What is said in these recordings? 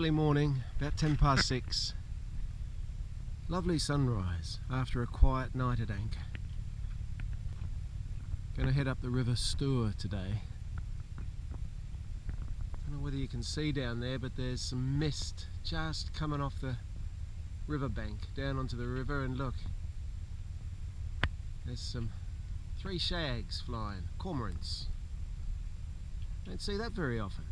early morning, about 6:10. Lovely sunrise after a quiet night at anchor. Going to head up the River Stour today. Don't know whether you can see down there, but there's some mist just coming off the riverbank down onto the river, and look, there's some 3 shags flying, cormorants. Don't see that very often.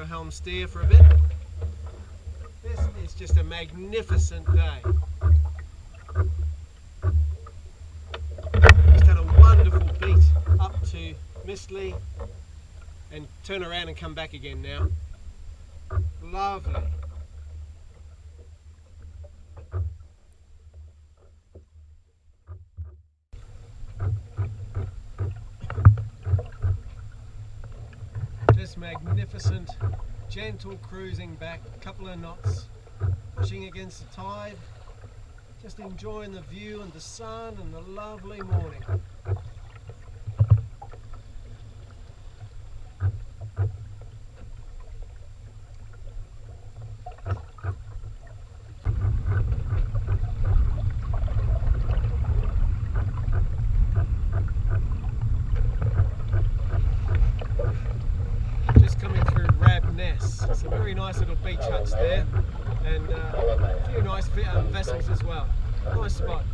helm steer for a bit. This is just a magnificent day. Just had a wonderful beat up to Mistley and turn around and come back again now. Lovely. Just magnificent, gentle cruising back, a couple of knots, pushing against the tide, just enjoying the view and the sun and the lovely morning. Some very nice little beach huts there, and a few nice vessels as well. Nice spot.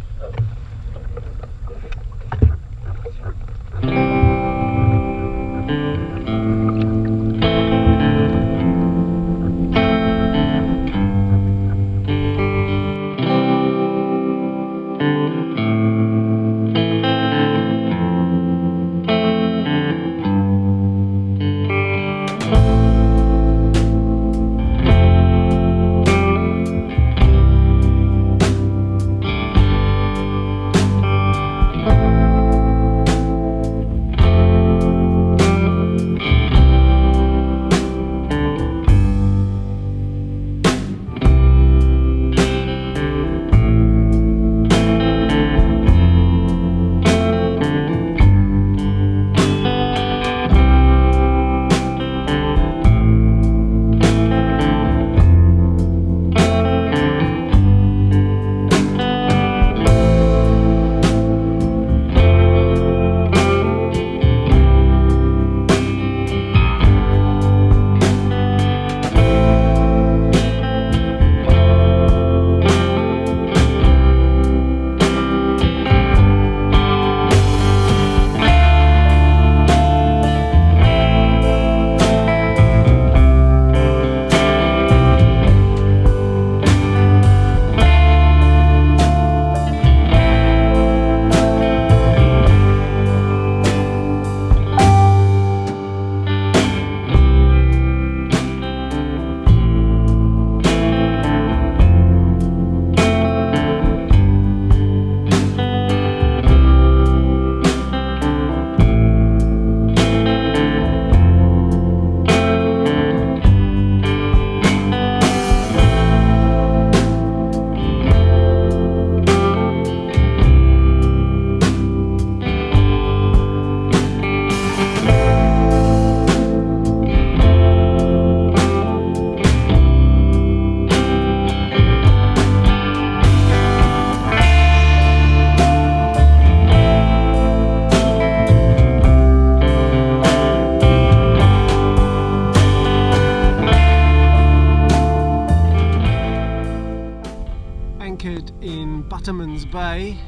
Anchored in Buttermans Bay,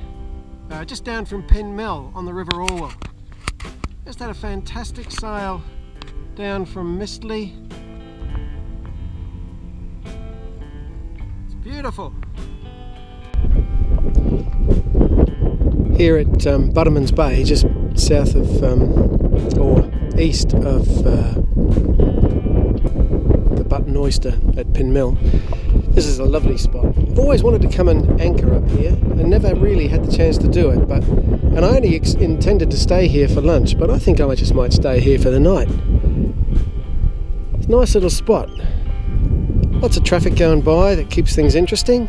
just down from Mill on the River Orwell. Just had a fantastic sail down from Mistley. It's beautiful. Here at Buttermans Bay, just south of or east of the Button Oyster at Mill. This is a lovely spot. I've always wanted to come and anchor up here and never really had the chance to do it, and I only intended to stay here for lunch, but I think I just might stay here for the night. It's a nice little spot. Lots of traffic going by that keeps things interesting.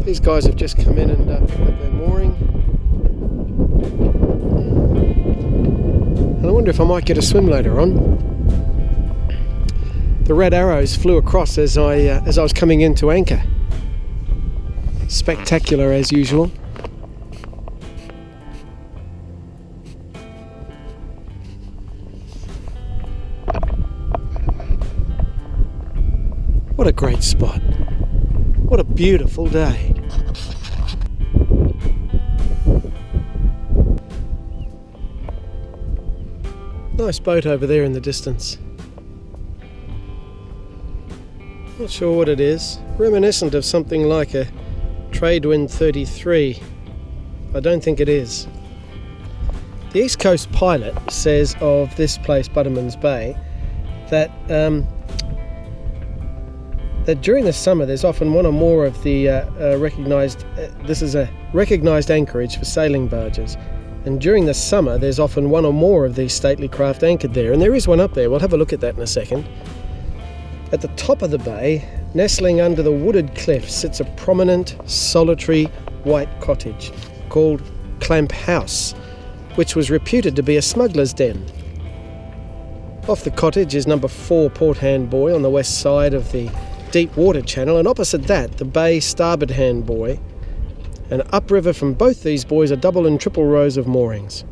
These guys have just come in and picked up their mooring. And I wonder if I might get a swim later on. The red arrows flew across as I was coming in to anchor. Spectacular as usual. What a great spot. What a beautiful day. Nice boat over there in the distance. Not sure what it is. Reminiscent of something like a Tradewind 33. I don't think it is. The East Coast Pilot says of this place, Buttermans Bay, that that during the summer there's often one or more of the this is a recognised anchorage for sailing barges, and during the summer there's often one or more of these stately craft anchored there, and there is one up there. We'll have a look at that in a second. At the top of the bay, nestling under the wooded cliff, sits a prominent, solitary white cottage called Clamp House, which was reputed to be a smuggler's den. Off the cottage is number 4 Port Hand Buoy on the west side of the deep water channel, and opposite that the bay Starboard Hand Buoy, and upriver from both these buoys are double and triple rows of moorings,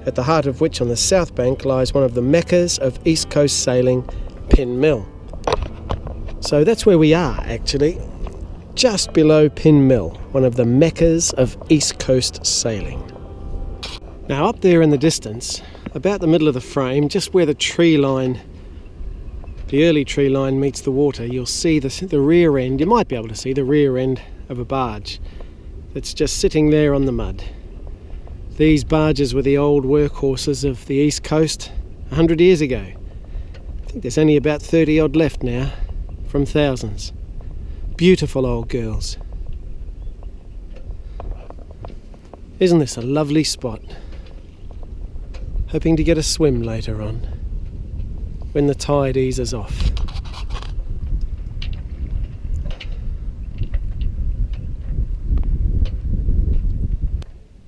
at the heart of which on the south bank lies one of the meccas of east coast sailing, Pin Mill. So that's where we are actually, just below Pin Mill, one of the meccas of east coast sailing. Now up there in the distance, about the middle of the frame, just where the tree line, the early tree line meets the water, you'll see the rear end, you might be able to see the rear end of a barge that's just sitting there on the mud. These barges were the old workhorses of the East Coast 100 years ago. I think there's only about 30 odd left now, from thousands. Beautiful old girls. Isn't this a lovely spot? Hoping to get a swim later on, when the tide eases off.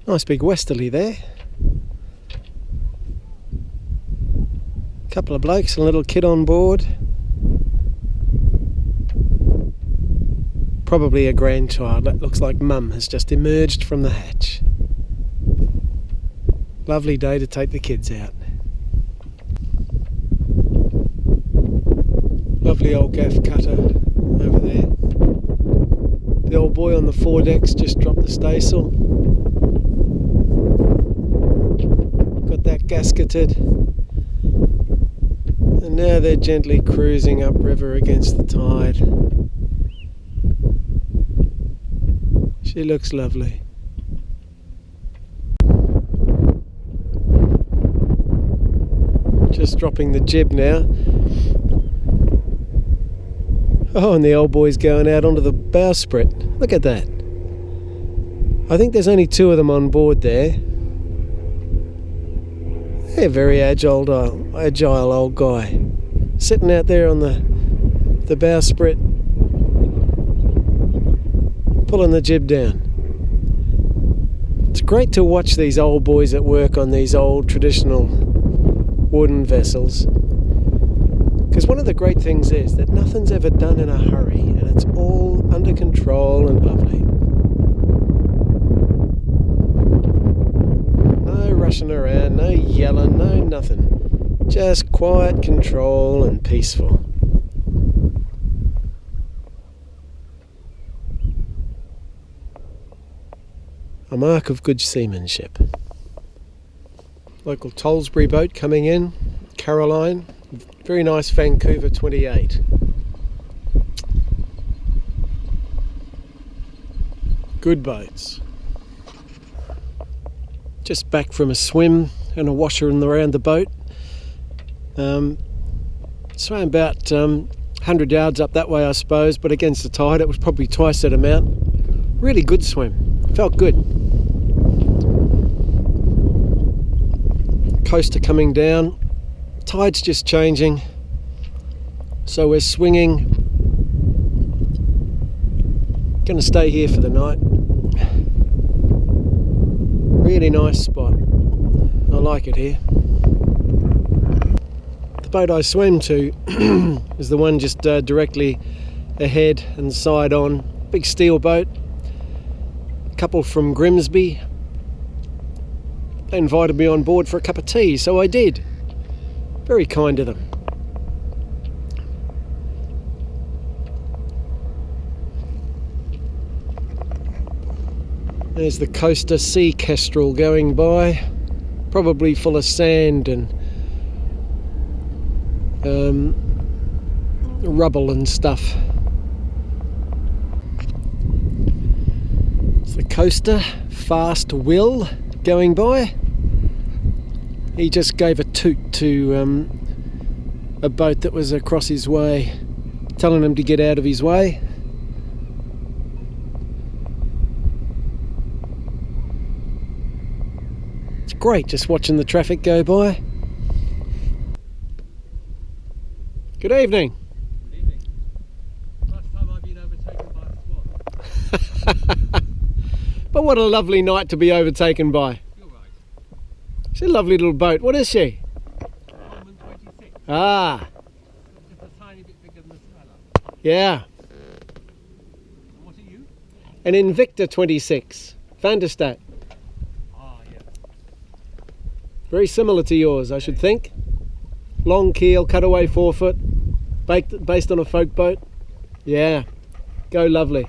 Nice big westerly there. Couple of blokes and a little kid on board. Probably a grandchild. That looks like Mum has just emerged from the hatch. Lovely day to take the kids out. Lovely old gaff cutter over there. The old boy on the foredecks just dropped the staysail. Got that gasketed. And now they're gently cruising upriver against the tide. She looks lovely. Just dropping the jib now. Oh, and the old boy's going out onto the bowsprit. Look at that. I think there's only 2 of them on board there. They're very agile old guy. Sitting out there on the bowsprit, pulling the jib down. It's great to watch these old boys at work on these old traditional wooden vessels, because one of the great things is that nothing's ever done in a hurry, and it's all under control and lovely. No rushing around, no yelling, no nothing, just quiet control and peaceful. A mark of good seamanship. Local Tollsbury boat coming in, Caroline, very nice Vancouver 28. Good boats. Just back from a swim and a washer around the boat. Swam about 100 yards up that way, I suppose, but against the tide it was probably twice that amount. Really good swim, felt good. Coaster coming down, tide's just changing, so we're swinging. Gonna stay here for the night. Really nice spot, I like it here. The boat I swam to is the one just directly ahead and side on. Big steel boat, a couple from Grimsby. They invited me on board for a cup of tea, so I did. Very kind of them. There's the coaster sea kestrel going by, probably full of sand and rubble and stuff. It's the coaster, Fast Will, going by. He just gave a toot to a boat that was across his way, telling him to get out of his way. It's great just watching the traffic go by. Good evening. Good evening. Last time I've been overtaken by a swan. But what a lovely night to be overtaken by. You're right. She's a lovely little boat. What is she? Butterman 26. Ah, Just a tiny bit bigger than the Sweller. yeah. And what are you? An Invicta 26, Van der Stat. Ah, yeah. Very similar to yours, I should think. Long keel, cutaway forefoot, based on a folk boat. Yeah, go lovely.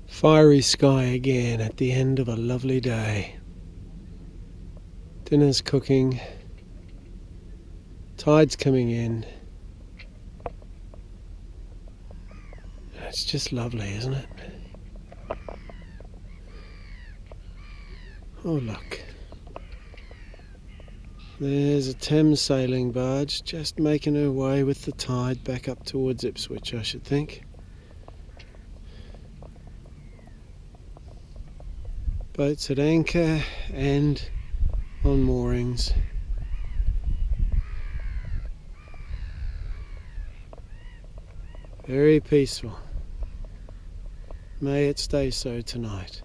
Fiery sky again at the end of a lovely day. Dinner's cooking. Tide's coming in. It's just lovely, isn't it? Oh, look. There's a Thames sailing barge just making her way with the tide back up towards Ipswich, I should think. Boats at anchor and on moorings. Very peaceful. May it stay so tonight.